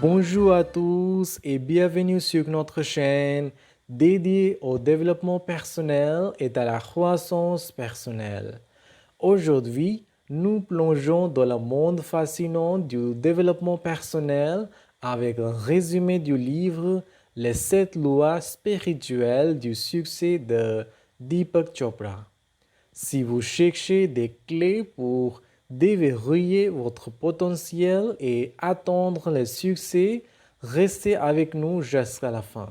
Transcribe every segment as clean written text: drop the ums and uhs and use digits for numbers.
Bonjour à tous et bienvenue sur notre chaîne dédiée au développement personnel et à la croissance personnelle. Aujourd'hui, nous plongeons dans le monde fascinant du développement personnel avec un résumé du livre Les 7 lois spirituelles du succès de Deepak Chopra. Si vous cherchez des clés pour déverrouiller votre potentiel et atteindre le succès, restez avec nous jusqu'à la fin.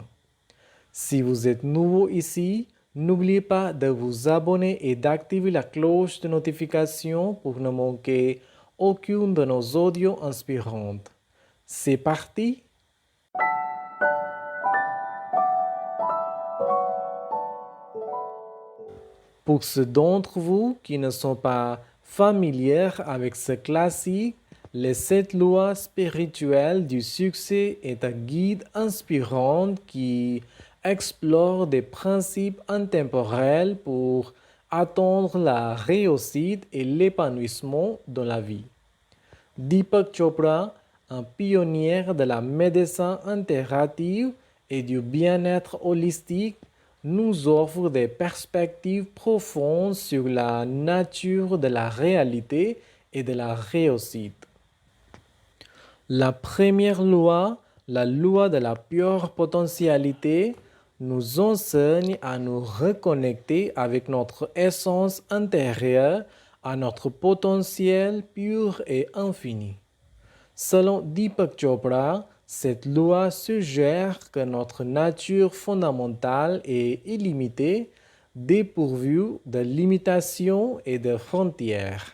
Si vous êtes nouveau ici, n'oubliez pas de vous abonner et d'activer la cloche de notification pour ne manquer aucune de nos audios inspirantes. C'est parti! Pour ceux d'entre vous qui ne sont pas familiers avec ce classique, les 7 lois spirituelles du succès est un guide inspirant qui explore des principes intemporels pour atteindre la réussite et l'épanouissement dans la vie. Deepak Chopra, un pionnier de la médecine intégrative et du bien-être holistique, nous offre des perspectives profondes sur la nature de la réalité et de la réussite. La première loi, la loi de la pure potentialité, nous enseigne à nous reconnecter avec notre essence intérieure, à notre potentiel pur et infini. Selon Deepak Chopra, cette loi suggère que notre nature fondamentale est illimitée, dépourvue de limitations et de frontières.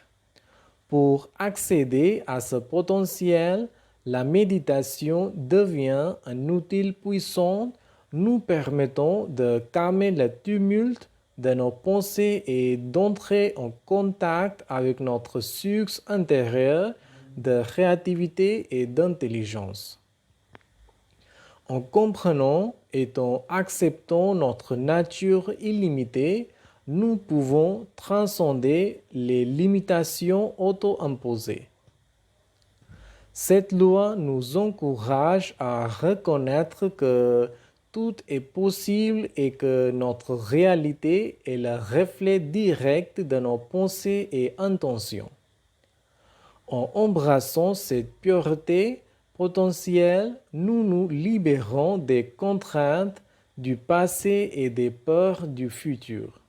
Pour accéder à ce potentiel, la méditation devient un outil puissant nous permettant de calmer le tumulte de nos pensées et d'entrer en contact avec notre source intérieure de créativité et d'intelligence. En comprenant et en acceptant notre nature illimitée, nous pouvons transcender les limitations auto-imposées. Cette loi nous encourage à reconnaître que tout est possible et que notre réalité est le reflet direct de nos pensées et intentions. En embrassant cette pureté potentielle, nous nous libérons des contraintes du passé et des peurs du futur.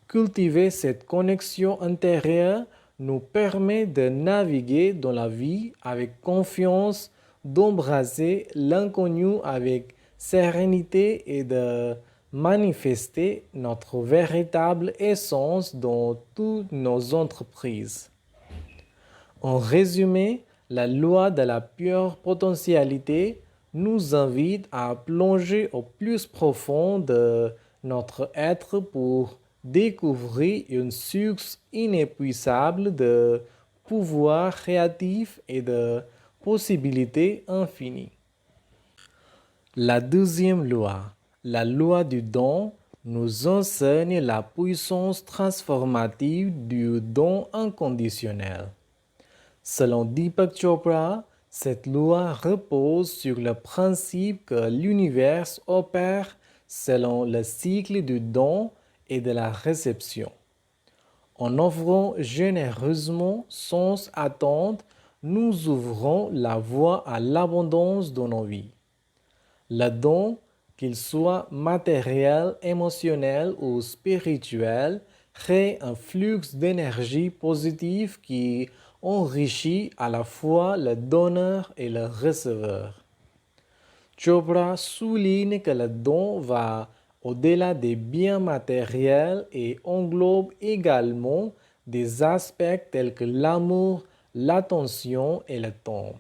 Cultiver cette connexion intérieure nous permet de naviguer dans la vie avec confiance, d'embrasser l'inconnu avec sérénité et de manifester notre véritable essence dans toutes nos entreprises. En résumé, la loi de la pure potentialité nous invite à plonger au plus profond de notre être pour découvrir une source inépuisable de pouvoir créatif et de possibilités infinies. La deuxième loi, la loi du don, nous enseigne la puissance transformative du don inconditionnel. Selon Deepak Chopra, cette loi repose sur le principe que l'univers opère selon le cycle du don et de la réception. En offrant généreusement sans attente, nous ouvrons la voie à l'abondance dans nos vies. Le don, qu'il soit matériel, émotionnel ou spirituel, crée un flux d'énergie positive qui enrichit à la fois le donneur et le receveur. Chopra souligne que le don va au-delà des biens matériels et englobe également des aspects tels que l'amour, l'attention et le temps.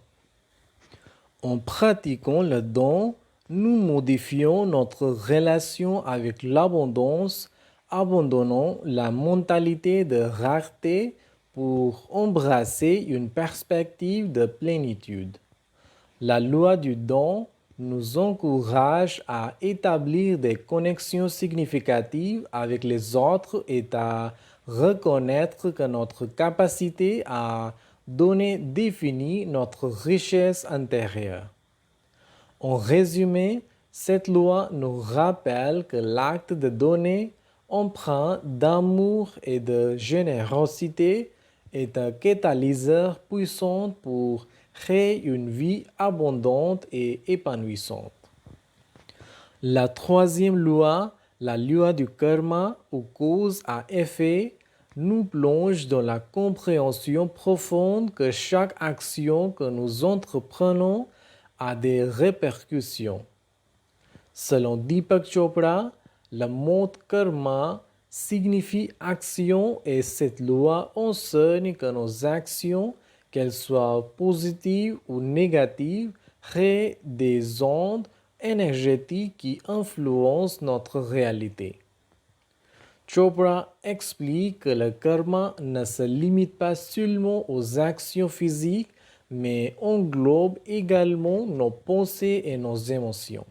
En pratiquant le don, nous modifions notre relation avec l'abondance, abandonnant la mentalité de rareté pour embrasser une perspective de plénitude. La loi du don nous encourage à établir des connexions significatives avec les autres et à reconnaître que notre capacité à donner définit notre richesse intérieure. En résumé, cette loi nous rappelle que l'acte de donner, empreint d'amour et de générosité, est un catalyseur puissant pour créer une vie abondante et épanouissante. La troisième loi, la loi du karma ou cause à effet, nous plonge dans la compréhension profonde que chaque action que nous entreprenons a des répercussions. Selon Deepak Chopra, le mot karma signifie action et cette loi enseigne que nos actions, qu'elles soient positives ou négatives, créent des ondes énergétiques qui influencent notre réalité. Chopra explique que le karma ne se limite pas seulement aux actions physiques, mais englobe également nos pensées et nos émotions.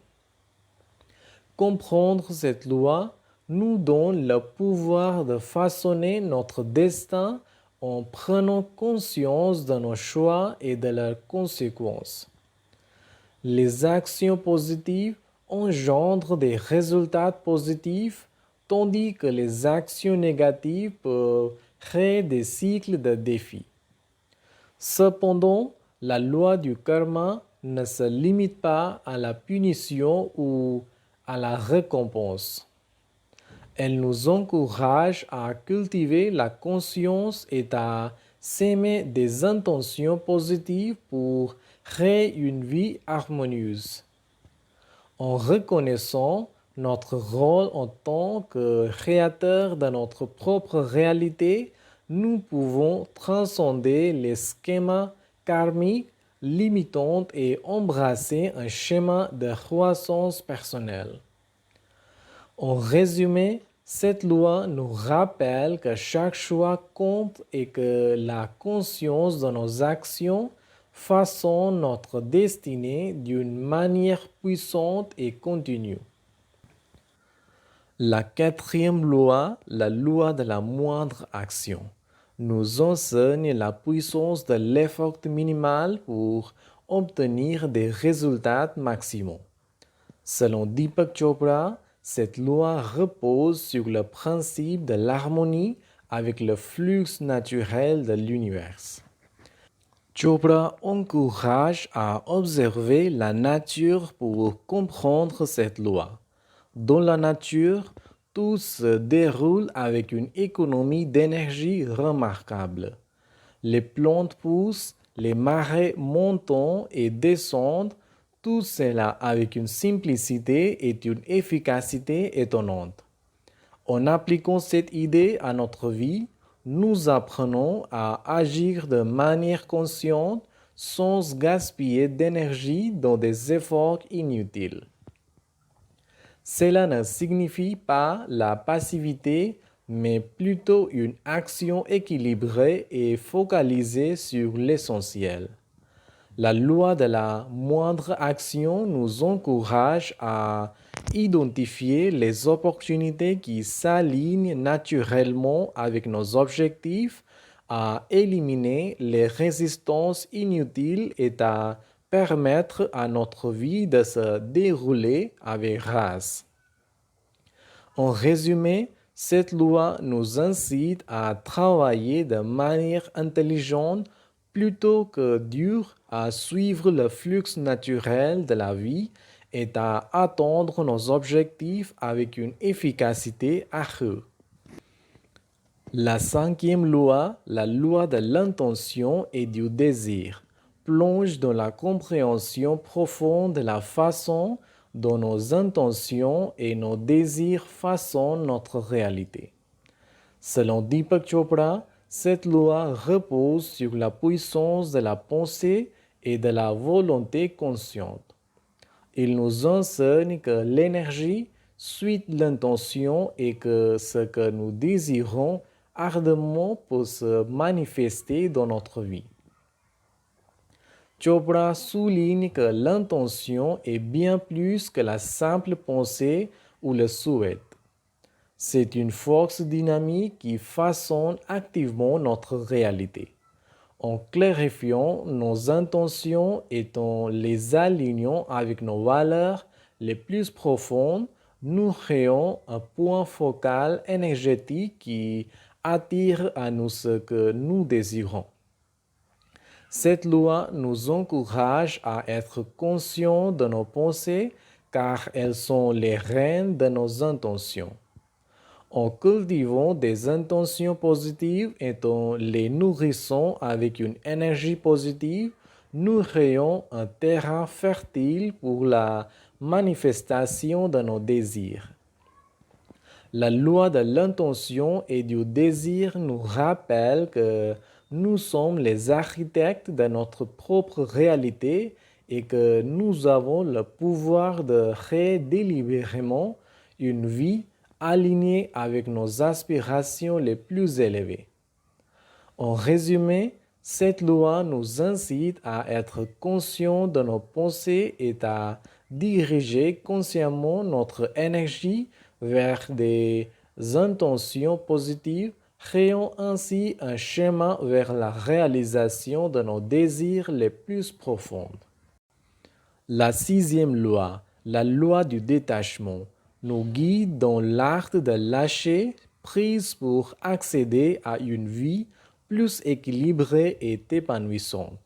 Comprendre cette loi nous donne le pouvoir de façonner notre destin en prenant conscience de nos choix et de leurs conséquences. Les actions positives engendrent des résultats positifs, tandis que les actions négatives peuvent créer des cycles de défis. Cependant, la loi du karma ne se limite pas à la punition ou à la récompense. Elle nous encourage à cultiver la conscience et à s'aimer des intentions positives pour créer une vie harmonieuse. En reconnaissant notre rôle en tant que créateur de notre propre réalité, nous pouvons transcender les schémas karmiques limitants et embrasser un schéma de croissance personnelle. En résumé, cette loi nous rappelle que chaque choix compte et que la conscience de nos actions façonne notre destinée d'une manière puissante et continue. La quatrième loi, la loi de la moindre action, nous enseigne la puissance de l'effort minimal pour obtenir des résultats maximaux. Selon Deepak Chopra, cette loi repose sur le principe de l'harmonie avec le flux naturel de l'univers. Chopra encourage à observer la nature pour comprendre cette loi. Dans la nature, tout se déroule avec une économie d'énergie remarquable. Les plantes poussent, les marais montent et descendent, tout cela avec une simplicité et une efficacité étonnantes. En appliquant cette idée à notre vie, nous apprenons à agir de manière consciente sans gaspiller d'énergie dans des efforts inutiles. Cela ne signifie pas la passivité, mais plutôt une action équilibrée et focalisée sur l'essentiel. La loi de la moindre action nous encourage à identifier les opportunités qui s'alignent naturellement avec nos objectifs, à éliminer les résistances inutiles et à permettre à notre vie de se dérouler avec grâce. En résumé, cette loi nous incite à travailler de manière intelligente plutôt que dur, à suivre le flux naturel de la vie et à atteindre nos objectifs avec une efficacité accrue. La cinquième loi, la loi de l'intention et du désir, plonge dans la compréhension profonde de la façon dont nos intentions et nos désirs façonnent notre réalité. Selon Deepak Chopra, cette loi repose sur la puissance de la pensée et de la volonté consciente. Il nous enseigne que l'énergie suit l'intention et que ce que nous désirons ardemment peut se manifester dans notre vie. Chopra souligne que l'intention est bien plus que la simple pensée ou le souhait. C'est une force dynamique qui façonne activement notre réalité. En clarifiant nos intentions et en les alignant avec nos valeurs les plus profondes, nous créons un point focal énergétique qui attire à nous ce que nous désirons. Cette loi nous encourage à être conscients de nos pensées car elles sont les reines de nos intentions. En cultivant des intentions positives et en les nourrissant avec une énergie positive, nous créons un terrain fertile pour la manifestation de nos désirs. La loi de l'intention et du désir nous rappelle que nous sommes les architectes de notre propre réalité et que nous avons le pouvoir de créer délibérément une vie alignée avec nos aspirations les plus élevées. En résumé, cette loi nous incite à être conscients de nos pensées et à diriger consciemment notre énergie vers des intentions positives, créant ainsi un chemin vers la réalisation de nos désirs les plus profonds. La sixième loi, la loi du détachement, nous guide dans l'art de lâcher prise pour accéder à une vie plus équilibrée et épanouissante.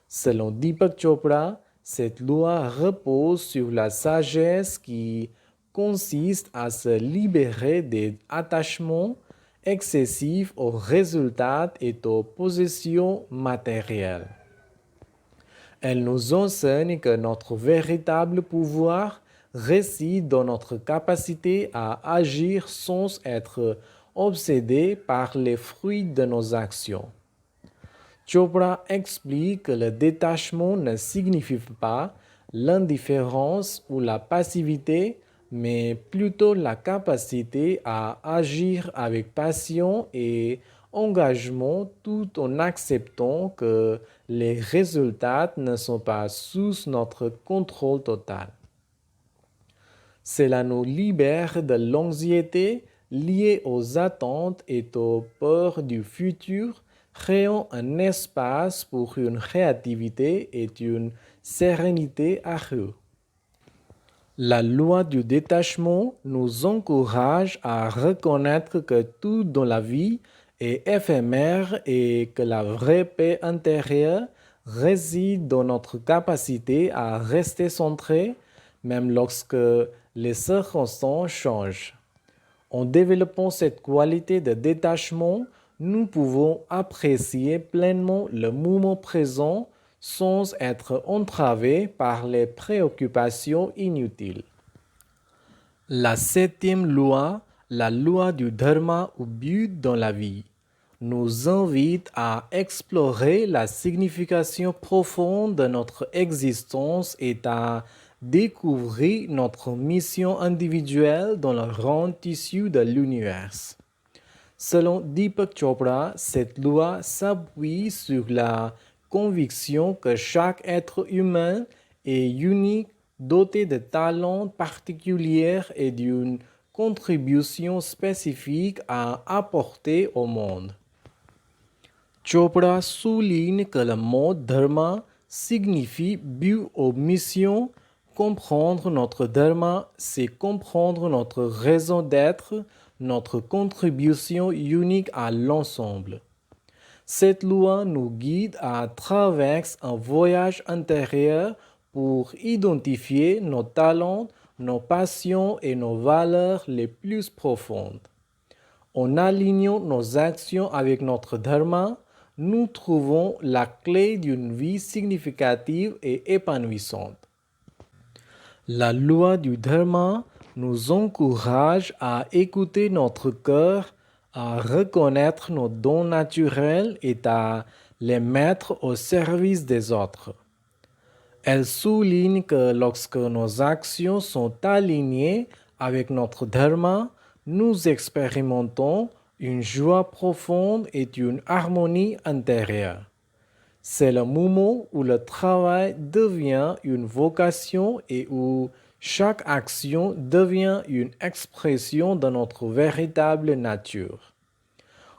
Selon Deepak Chopra, cette loi repose sur la sagesse qui consiste à se libérer des attachements excessifs aux résultats et aux possessions matérielles. Elle nous enseigne que notre véritable pouvoir réside dans notre capacité à agir sans être obsédé par les fruits de nos actions. Chopra explique que le détachement ne signifie pas l'indifférence ou la passivité, mais plutôt la capacité à agir avec passion et engagement tout en acceptant que les résultats ne sont pas sous notre contrôle total. Cela nous libère de l'anxiété liée aux attentes et aux peurs du futur, créant un espace pour une créativité et une sérénité accrue. La loi du détachement nous encourage à reconnaître que tout dans la vie est éphémère et que la vraie paix intérieure réside dans notre capacité à rester centré, même lorsque les circonstances changent. En développant cette qualité de détachement, nous pouvons apprécier pleinement le moment présent sans être entravés par les préoccupations inutiles. La septième loi, la loi du dharma ou but dans la vie, nous invite à explorer la signification profonde de notre existence et à découvrir notre mission individuelle dans le grand tissu de l'univers. Selon Deepak Chopra, cette loi s'appuie sur la conviction que chaque être humain est unique, doté de talents particuliers et d'une contribution spécifique à apporter au monde. Chopra souligne que le mot dharma signifie but ou mission. Comprendre notre dharma, c'est comprendre notre raison d'être, notre contribution unique à l'ensemble. Cette loi nous guide à travers un voyage intérieur pour identifier nos talents, nos passions et nos valeurs les plus profondes. En alignant nos actions avec notre dharma, nous trouvons la clé d'une vie significative et épanouissante. La loi du dharma nous encourage à écouter notre cœur, à reconnaître nos dons naturels et à les mettre au service des autres. Elle souligne que lorsque nos actions sont alignées avec notre dharma, nous expérimentons une joie profonde et une harmonie intérieure. C'est le moment où le travail devient une vocation et où chaque action devient une expression de notre véritable nature.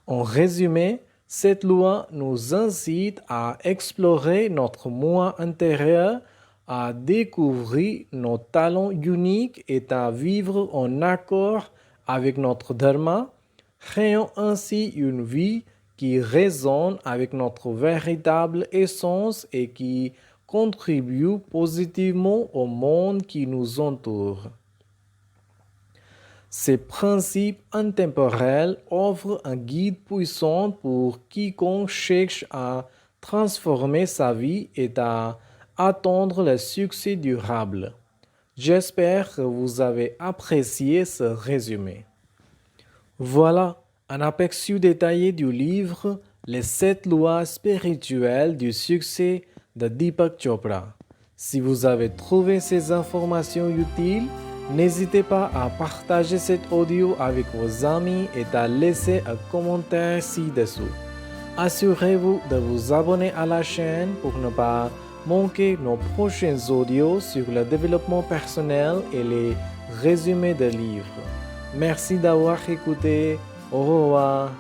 En résumé, cette loi nous incite à explorer notre moi intérieur, à découvrir nos talents uniques et à vivre en accord avec notre dharma, créant ainsi une vie qui résonne avec notre véritable essence et qui contribue positivement au monde qui nous entoure. Ces principes intemporels offrent un guide puissant pour quiconque cherche à transformer sa vie et à atteindre le succès durable. J'espère que vous avez apprécié ce résumé. Voilà un aperçu détaillé du livre Les 7 lois spirituelles du succès de Deepak Chopra. Si vous avez trouvé ces informations utiles, n'hésitez pas à partager cet audio avec vos amis et à laisser un commentaire ci-dessous. Assurez-vous de vous abonner à la chaîne pour ne pas manquer nos prochains audios sur le développement personnel et les résumés de livres. Merci d'avoir écouté. Au revoir.